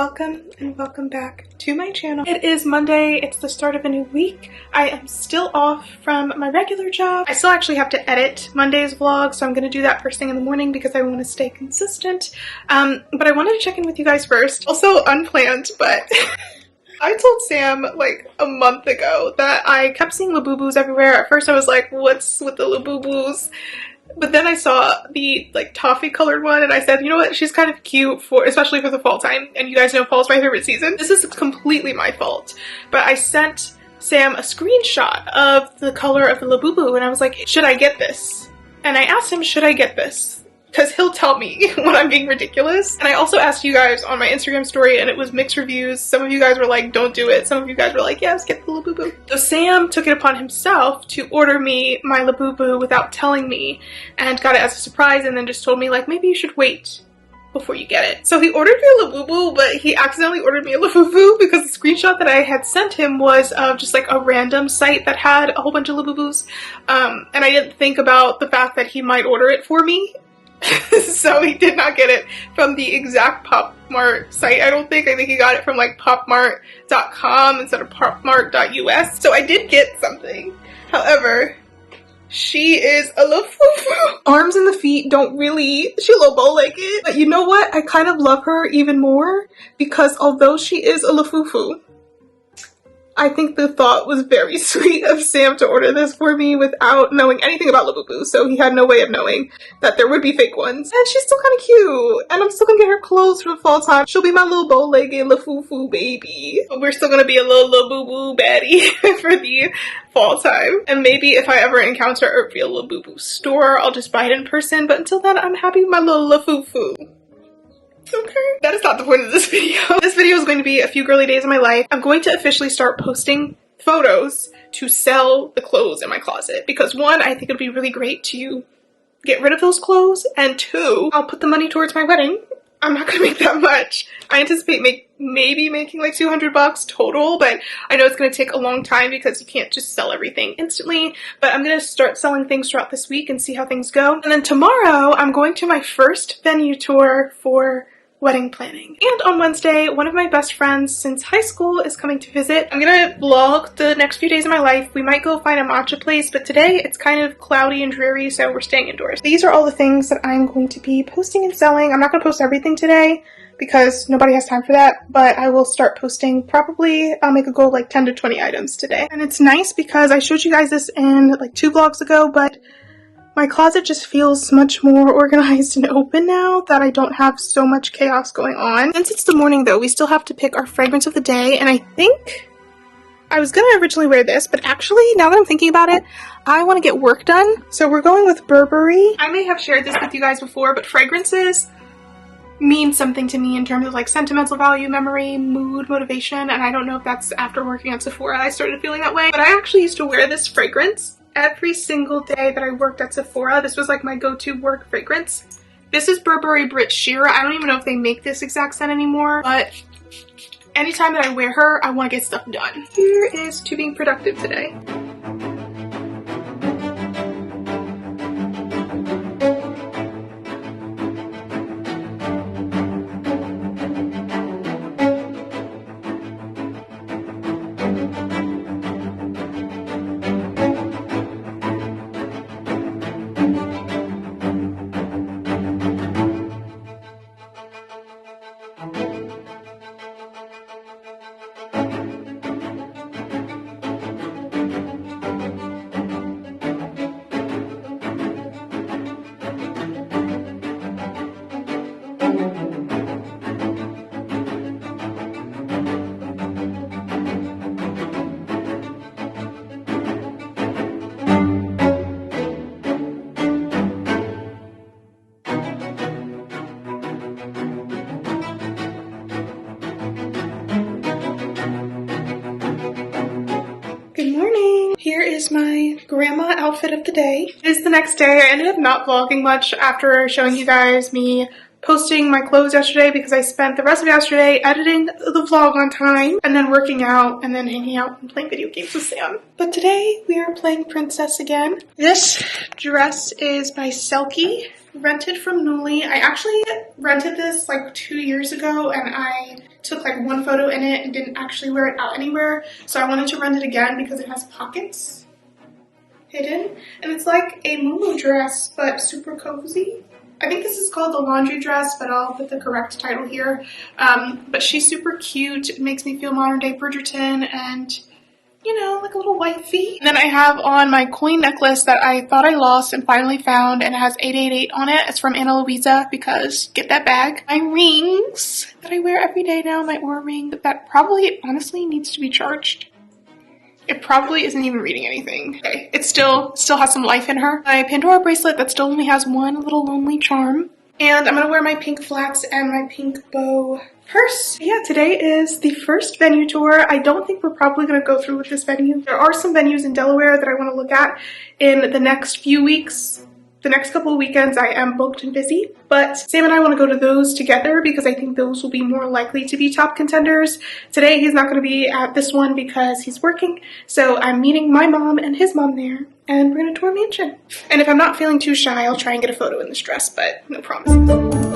Welcome and welcome back to my channel. It is Monday, it's the start of a new week. I am still off from my regular job. I still actually have to edit Monday's vlog, so I'm gonna do that first thing in the morning because I want to stay consistent. But I wanted to check in with you guys first. Also unplanned, but I told Sam like a month ago that I kept seeing Labubus everywhere. At first I was like, what's with the Labubus? But then I saw the like toffee colored one and I said, you know what, she's kind of cute for, especially for the fall time. And you guys know fall's my favorite season. This is completely my fault. But I sent Sam a screenshot of the color of the Labubu and I was like, should I get this? And I asked him, should I get this? Because he'll tell me when I'm being ridiculous. And I also asked you guys on my Instagram story and it was mixed reviews. Some of you guys were like, don't do it. Some of you guys were like, yes, get the Labubu. So Sam took it upon himself to order me my Labubu without telling me and got it as a surprise and then just told me like, maybe you should wait before you get it. So he ordered me a Labubu, but he accidentally ordered me a Labubu because the screenshot that I had sent him was of just like a random site that had a whole bunch of Labubus. And I didn't think about the fact that he might order it for me. So he did not get it from the exact Pop Mart site. I think he got it from like popmart.com instead of popmart.us. So I did get something. However, she is a Labubu. Arms and the feet don't really, she a little bow-legged. But you know what? I kind of love her even more because although she is a Labubu, I think the thought was very sweet of Sam to order this for me without knowing anything about Labubu, so he had no way of knowing that there would be fake ones. And she's still kind of cute, and I'm still gonna get her clothes for the fall time. She'll be my little bow-legged Labubu baby. But we're still gonna be a little Labubu baddie for the fall time. And maybe if I ever encounter a real Labubu store, I'll just buy it in person, but until then, I'm happy with my little Labubu. Okay. That is not the point of this video. This video is going to be a few girly days of my life. I'm going to officially start posting photos to sell the clothes in my closet because one, I think it'd be really great to get rid of those clothes, and two, I'll put the money towards my wedding. I'm not gonna make that much. I anticipate maybe making like 200 bucks total, but I know it's gonna take a long time because you can't just sell everything instantly. But I'm gonna start selling things throughout this week and see how things go. And then tomorrow, I'm going to my first venue tour for wedding planning. And on Wednesday, one of my best friends since high school is coming to visit. I'm gonna vlog the next few days of my life. We might go find a matcha place, but today it's kind of cloudy and dreary, so we're staying indoors. These are all the things that I'm going to be posting and selling. I'm not gonna post everything today because nobody has time for that, but I will start posting probably, I'll make a goal like 10 to 20 items today. And it's nice because I showed you guys this in like 2 vlogs ago, but my closet just feels much more organized and open now that I don't have so much chaos going on. Since it's the morning though, we still have to pick our fragrance of the day, and I think I was gonna originally wear this, but actually now that I'm thinking about it, I want to get work done. So we're going with Burberry. I may have shared this with you guys before, but fragrances mean something to me in terms of like sentimental value, memory, mood, motivation, and I don't know if that's after working at Sephora I started feeling that way, but I actually used to wear this fragrance every single day that I worked at Sephora. This was like my go-to work fragrance. This is Burberry Brit Sheera. I don't even know if they make this exact scent anymore, but anytime that I wear her, I want to get stuff done. Here is to being productive today. Here is my grandma outfit of the day. It is the next day. I ended up not vlogging much after showing you guys me posting my clothes yesterday because I spent the rest of yesterday editing the vlog on time and then working out and then hanging out and playing video games with Sam. But today we are playing Princess again. This dress is by Selkie, rented from Nuuly. I actually rented this like 2 years ago and I took like one photo in it and didn't actually wear it out anywhere. So I wanted to rent it again because it has pockets hidden. And it's like a muumuu dress, but super cozy. I think this is called the laundry dress, but I'll put the correct title here. But she's super cute. It makes me feel modern day Bridgerton and, you know, like a little wifey. And then I have on my coin necklace that I thought I lost and finally found, and it has 888 on it. It's from Ana Luisa because get that bag. My rings that I wear every day now, my Aura ring, that probably honestly needs to be charged. It probably isn't even reading anything. Okay, it still has some life in her. My Pandora bracelet that still only has one little lonely charm. And I'm gonna wear my pink flats and my pink bow purse. Yeah, today is the first venue tour. I don't think we're probably gonna go through with this venue. There are some venues in Delaware that I wanna look at in the next few weeks. The next couple of weekends I am booked and busy, but Sam and I want to go to those together because I think those will be more likely to be top contenders. Today he's not going to be at this one because he's working, so I'm meeting my mom and his mom there, and we're going to tour a mansion. And if I'm not feeling too shy, I'll try and get a photo in this dress, but no promises.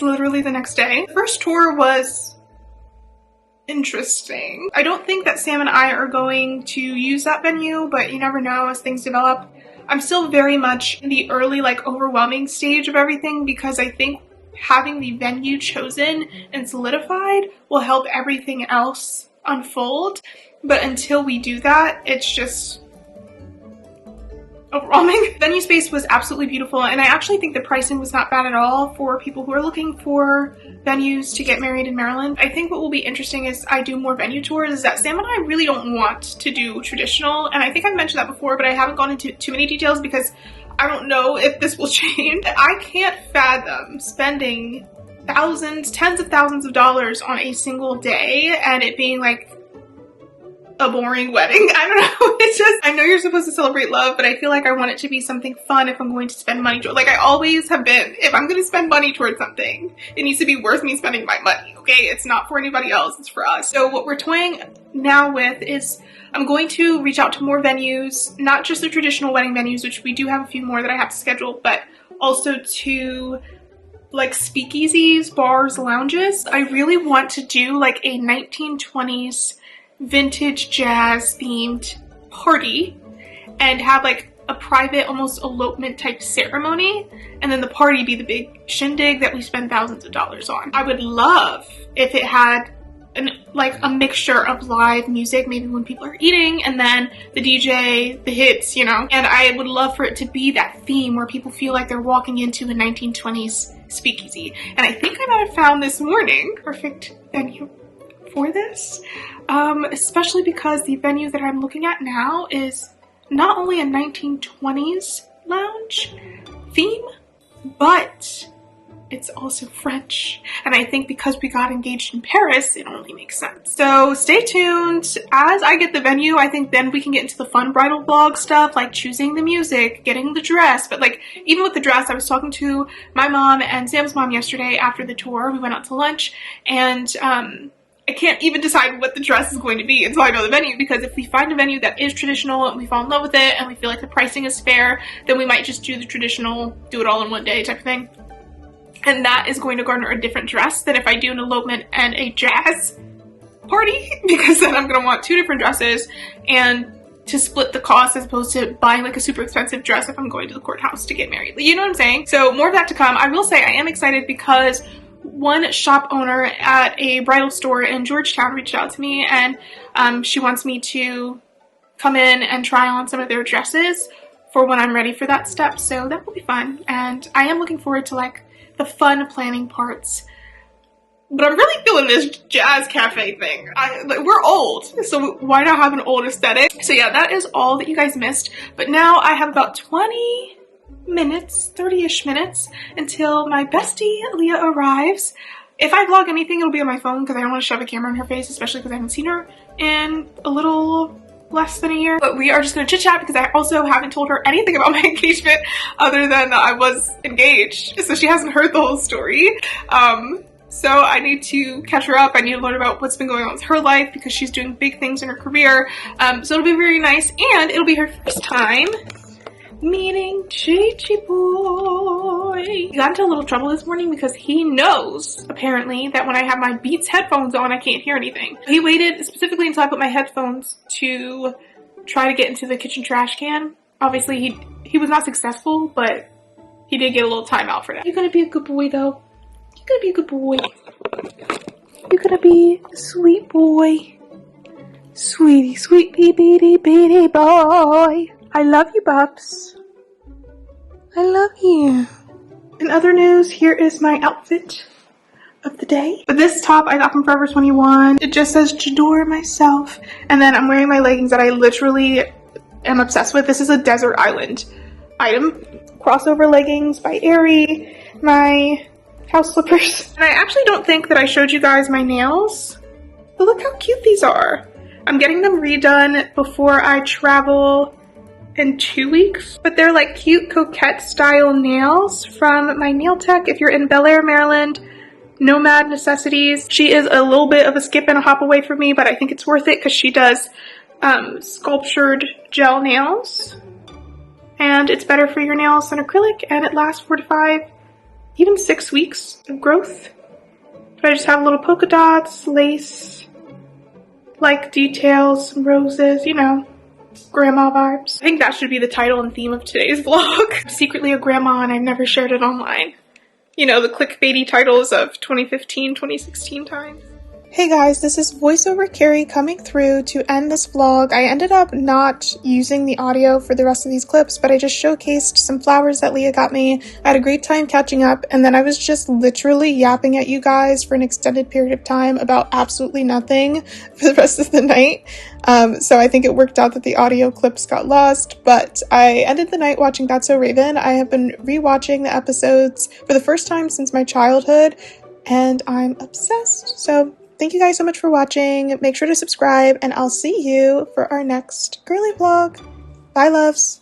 Literally the next day. The first tour was interesting. I don't think that Sam and I are going to use that venue, but you never know as things develop. I'm still very much in the early, like, overwhelming stage of everything because I think having the venue chosen and solidified will help everything else unfold. But until we do that, it's just overwhelming. Venue space was absolutely beautiful, and I actually think the pricing was not bad at all for people who are looking for venues to get married in Maryland. I think what will be interesting is I do more venue tours is that Sam and I really don't want to do traditional, and I think I've mentioned that before, but I haven't gone into too many details because I don't know if this will change. I can't fathom spending thousands, tens of thousands of dollars on a single day and it being like a boring wedding. I don't know. It's just, I know you're supposed to celebrate love, but I feel like I want it to be something fun if I'm going to spend money towards. Like I always have been. If I'm going to spend money towards something, it needs to be worth me spending my money, okay? It's not for anybody else, it's for us. So what we're toying now with is I'm going to reach out to more venues, not just the traditional wedding venues, which we do have a few more that I have to schedule, but also to like speakeasies, bars, lounges. I really want to do like a 1920s vintage jazz themed party and have like a private, almost elopement type ceremony, and then the party be the big shindig that we spend thousands of dollars on. I would love if it had like a mixture of live music, maybe when people are eating, and then the DJ, the hits, you know, and I would love for it to be that theme where people feel like they're walking into a 1920s speakeasy. And I think I might have found this morning perfect venue for this, especially because the venue that I'm looking at now is not only a 1920s lounge theme, but it's also French. And I think because we got engaged in Paris, it only makes sense. So stay tuned. As I get the venue, I think then we can get into the fun bridal vlog stuff, like choosing the music, getting the dress. But like, even with the dress, I was talking to my mom and Sam's mom yesterday after the tour. We went out to lunch, and I can't even decide what the dress is going to be until I know the venue, because if we find a venue that is traditional and we fall in love with it and we feel like the pricing is fair, then we might just do the traditional, do it all in one day type of thing. And that is going to garner a different dress than if I do an elopement and a jazz party, because then I'm going to want two different dresses and to split the cost as opposed to buying like a super expensive dress if I'm going to the courthouse to get married. You know what I'm saying? So more of that to come. I will say I am excited because one shop owner at a bridal store in Georgetown reached out to me, and she wants me to come in and try on some of their dresses for when I'm ready for that step, so that will be fun. And I am looking forward to like the fun planning parts. But I'm really feeling this jazz cafe thing. We're old, so why not have an old aesthetic? So yeah, that is all that you guys missed. But now I have about 20 minutes, 30-ish minutes, until my bestie Leah arrives. If I vlog anything, it'll be on my phone because I don't want to shove a camera in her face, especially because I haven't seen her in a little less than a year. But we are just going to chit chat because I also haven't told her anything about my engagement other than that I was engaged. So she hasn't heard the whole story. So I need to catch her up. I need to learn about what's been going on with her life because she's doing big things in her career. So it'll be very nice, and it'll be her first time meeting Chi boy. He got into a little trouble this morning because he knows, apparently, that when I have my Beats headphones on, I can't hear anything. He waited specifically until I put my headphones to try to get into the kitchen trash can. Obviously, he was not successful, but he did get a little time out for that. You're gonna be a good boy, though. You're gonna be a good boy. You're gonna be a sweet boy. Sweetie, sweet bitty boy. I love you, Bubs. I love you. In other news, here is my outfit of the day. But this top I got from Forever 21. It just says J'adore myself. And then I'm wearing my leggings that I literally am obsessed with. This is a desert island item. Crossover leggings by Aerie. My house slippers. And I actually don't think that I showed you guys my nails. But look how cute these are. I'm getting them redone before I travel in 2 weeks, but they're like cute coquette style nails from my nail tech. If you're in Bel Air, Maryland, Nomad Necessities. She is a little bit of a skip and a hop away from me, but I think it's worth it because she does sculptured gel nails, and it's better for your nails than acrylic, and it lasts 4 to 5, even 6 weeks of growth. But I just have little polka dots, lace, like details, some roses, you know, grandma vibes. I think that should be the title and theme of today's vlog. I'm secretly a grandma and I've never shared it online. You know, the clickbaity titles of 2015, 2016 times. Hey guys, this is voiceover Carrie coming through to end this vlog. I ended up not using the audio for the rest of these clips, but I just showcased some flowers that Leah got me. I had a great time catching up, and then I was just literally yapping at you guys for an extended period of time about absolutely nothing for the rest of the night. So I think it worked out that the audio clips got lost, but I ended the night watching That's So Raven. I have been rewatching the episodes for the first time since my childhood, and I'm obsessed. So thank you guys so much for watching. Make sure to subscribe, and I'll see you for our next girly vlog. Bye, loves.